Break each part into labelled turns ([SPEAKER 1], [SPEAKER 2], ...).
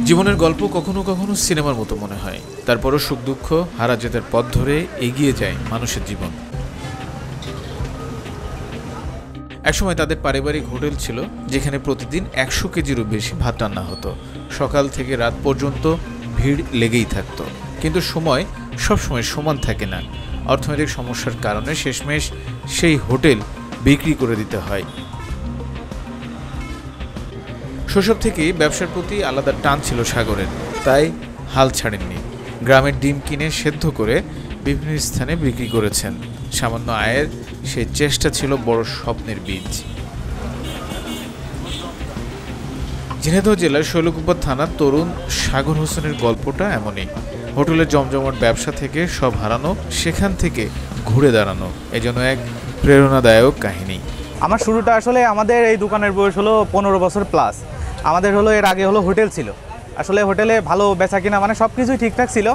[SPEAKER 1] জীবনের গল্প কখনো কখনো সিনেমার মতো মনে হয়, তারপরও সুখ দুঃখ হারা জেতার পথ ধরে এগিয়ে যায় মানুষের জীবন। একসময় তাদের পারিবারিক হোটেল ছিল, যেখানে প্রতিদিন 100 কেজিরও বেশি ভাত রান্না হতো। সকাল থেকে রাত পর্যন্ত ভিড় লেগেই থাকতো, কিন্তু সময় সবসময় সমান থাকে না। অর্থনৈতিক সমস্যার কারণে শেষমেশ সেই হোটেল বিক্রি করে দিতে হয়। শৈশব থেকেই ব্যবসার প্রতি আলাদা টান ছিল সাগরের, তাই হাল ছাড়েননি। গ্রামের ডিম কিনে সেদ্ধ করে বিভিন্ন স্থানে বিক্রি করেছেন। সামান্য আয়ের সেই চেষ্টা ছিল বড় স্বপ্নের বীজ। ঝিনাইদহ জেলার শৈলকুপা থানার তরুণ সাগর হোসেনের গল্পটা এমনই। হোটেলের জমজমাট ব্যবসা থেকে সব হারানো, সেখান থেকে ঘুরে দাঁড়ানো, এজন্য এক প্রেরণাদায়ক কাহিনী।
[SPEAKER 2] আমার শুরুটা আসলে আমাদের এই দোকানের বয়স হলো 15 বছর প্লাস। আমাদের হলো এর আগে হলো হোটেল ছিল। আসলে হোটেলে ভালো বেচা কিনা মানে সব কিছুই ঠিকঠাক ছিল।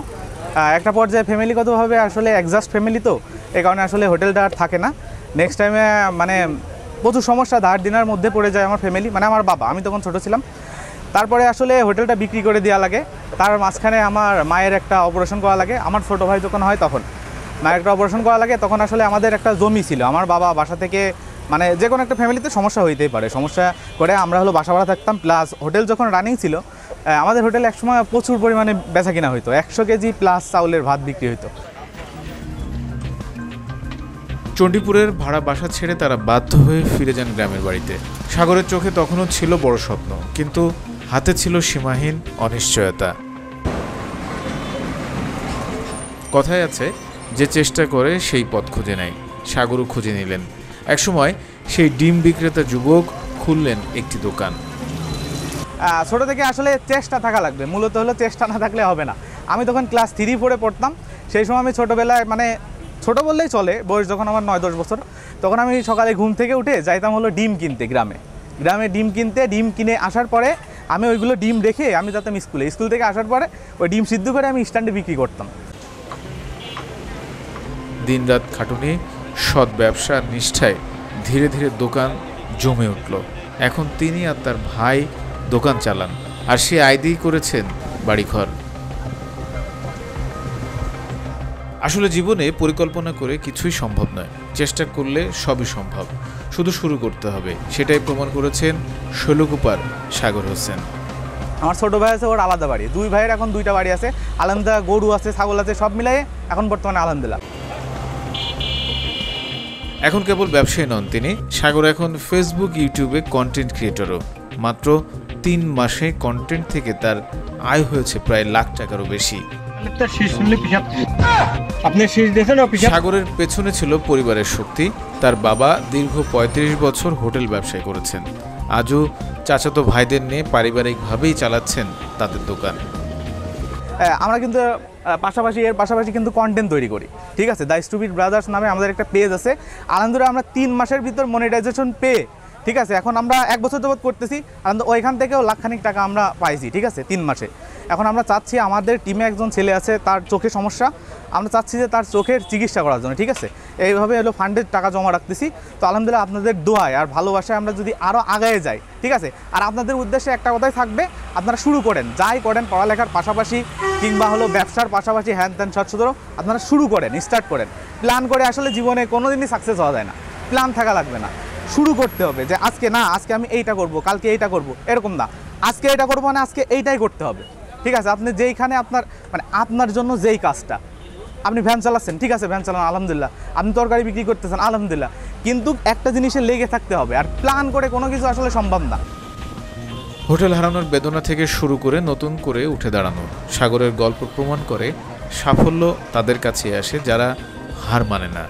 [SPEAKER 2] একটা পর্যায়ে ফ্যামিলিগতভাবে আসলে অ্যাডজাস্ট ফ্যামিলি, তো এই কারণে আসলে হোটেলটা আর থাকে না। নেক্সট টাইমে মানে প্রচুর সমস্যা, ধার দিনার মধ্যে পড়ে যায় আমার ফ্যামিলি, মানে আমার বাবা, আমি তখন ছোটো ছিলাম। তারপরে আসলে হোটেলটা বিক্রি করে দেওয়া লাগে। তার মাঝখানে আমার মায়ের একটা অপারেশন করা লাগে। আমার ছোটো ভাই যখন হয় তখন মায়ের একটা অপারেশন করা লাগে। তখন আসলে আমাদের একটা জমি ছিল, আমার বাবা বাসা থেকে মানে যে কোনো একটা ফ্যামিলিতে সমস্যা হইতেই পারে, সমস্যা করে আমরা হলো বাসা ভাড়া থাকতাম। প্লাস হোটেল যখন রানিং ছিল, আমাদের হোটেলে একসময় প্রচুর পরিমাণে বেচা কিনা হইতো, 100 কেজি প্লাস চাউলের ভাত বিক্রি হইতো।
[SPEAKER 1] চণ্ডীপুরের ভাড়া বাসা ছেড়ে তারা বাধ্য হয়ে ফিরে যান গ্রামের বাড়িতে। সাগরের চোখে তখনও ছিল বড় স্বপ্ন, কিন্তু হাতে ছিল সীমাহীন অনিশ্চয়তা। কথায় আছে, যে চেষ্টা করে সেই পথ খুঁজে নেয়। সাগরও খুঁজে নিলেন। একসময় সেই ডিম বিক্রেতা যুবক খুললেন একটি দোকান।
[SPEAKER 2] ছোটো থেকে আসলে চেষ্টা থাকা লাগবে, মূলত হলো চেষ্টা না থাকলে হবে না। আমি তখন ক্লাস 3-4 পড়তাম। সেই সময় আমি ছোটোবেলায়, মানে ছোটো বললেই চলে, বয়স যখন আমার 9-10 বছর, তখন আমি সকালে ঘুম থেকে উঠে যাইতাম হলো ডিম কিনতে গ্রামে ডিম কিনতে। ডিম কিনে আসার পরে আমি ওইগুলো ডিম রেখে আমি যেতাম স্কুল থেকে আসার পরে ওই ডিম সিদ্ধ করে আমি স্ট্যান্ডে বিক্রি করতাম।
[SPEAKER 1] দিনরাত খাটুনি, সৎ ব্যবসা নিষ্ঠায় ধীরে ধীরে দোকান জমে উঠল। এখন তিনি আর তার ভাই দোকান চালান, আর সে আয় দিয়েই করেছেন বাড়িঘর। আসলে জীবনে পরিকল্পনা করে কিছুই সম্ভব নয়, চেষ্টা করলে সবই সম্ভব, শুধু শুরু করতে হবে। সেটাই প্রমাণ করেছেন শৈলকুপার সাগর হোসেন।
[SPEAKER 2] আমার ছোটো ভাই আছে, ওর আলাদা বাড়ি। দুই ভাইয়ের এখন 2টা বাড়ি আছে, আলহামদুলিল্লাহ। গরু আছে, ছাগল আছে, সব মিলাই এখন বর্তমানে আলহামদুলিল্লাহ।
[SPEAKER 1] এখন কেবল ব্যবসায়ী নন তিনি, সাগর এখন ফেসবুক, ইউটিউবে কন্টেন্ট ক্রিয়েটরও। মাত্র 3 মাসে কন্টেন্ট থেকে তার আয় হয়েছে প্রায় লাখ টাকারও বেশি। সাগরের পেছনে ছিল পরিবারের শক্তি। তার বাবা দীর্ঘ 35 বছর হোটেল ব্যবসায় করেছেন। আজও চাচাতো ভাইদের নিয়ে পারিবারিকভাবেই চালাচ্ছেন তাদের দোকান।
[SPEAKER 2] আমরা কিন্তু এর পাশাপাশি কিন্তু কন্টেন্ট তৈরি করি, ঠিক আছে। দ্য স্টুপিড ব্রাদার্স নামে আমাদের একটা পেজ আছে। আলহামদুলিল্লাহ আমরা 3 মাসের ভিতর মনিটাইজেশন পেয়ে, ঠিক আছে, এখন আমরা 1 বছর যাবত করতেছি। ওইখান থেকেও লাখখানিক টাকা আমরা পাইছি, ঠিক আছে, 3 মাসে। এখন আমরা চাচ্ছি, আমাদের টিমে একজন ছেলে আছে, তার চোখে সমস্যা, আমরা চাচ্ছি যে তার চোখের চিকিৎসা করার জন্য, ঠিক আছে। এইভাবে হলো ফান্ডের টাকা জমা রাখতেছি। তো আলহামদুলিল্লাহ আপনাদের দোয়ায় আর ভালোবাসায় আমরা যদি আরও আগায় যাই, ঠিক আছে। আর আপনাদের উদ্দেশ্যে একটা কথাই থাকবে, আপনারা শুরু করেন, যাই করেন, পড়ালেখার পাশাপাশি কিংবা হলো ব্যবসার পাশাপাশি হ্যান ত্যান শর্ট ধরো, আপনারা শুরু করেন, স্টার্ট করেন। প্ল্যান করে আসলে জীবনে কোনো দিনই সাকসেস হওয়া যায় না। প্ল্যান থাকা লাগবে না, শুরু করতে হবে। যে আজকে আমি এইটা করব, কালকে এইটা করব, এরকম না। আজকে এটা করবো, মানে আজকে এইটাই করতে হবে, ঠিক আছে। আপনি যেইখানে আপনার জন্য যেই কাজটা, আপনি ভ্যান চালাচ্ছেন, ঠিক আছে, ভ্যান চালান, আলহামদুলিল্লাহ। আপনি তরকারি বিক্রি করতেছেন, আলহামদুলিল্লাহ। কিন্তু একটা জিনিসে লেগে থাকতে হবে, আর প্ল্যান করে কোনো কিছু আসলে সম্ভব না।
[SPEAKER 1] হোটেল হারানোর বেদনা থেকে শুরু করে নতুন করে উঠে দাঁড়ানো, সাগরের গল্প প্রমাণ করে সাফল্য তাদের কাছে আসে যারা হার মানে না।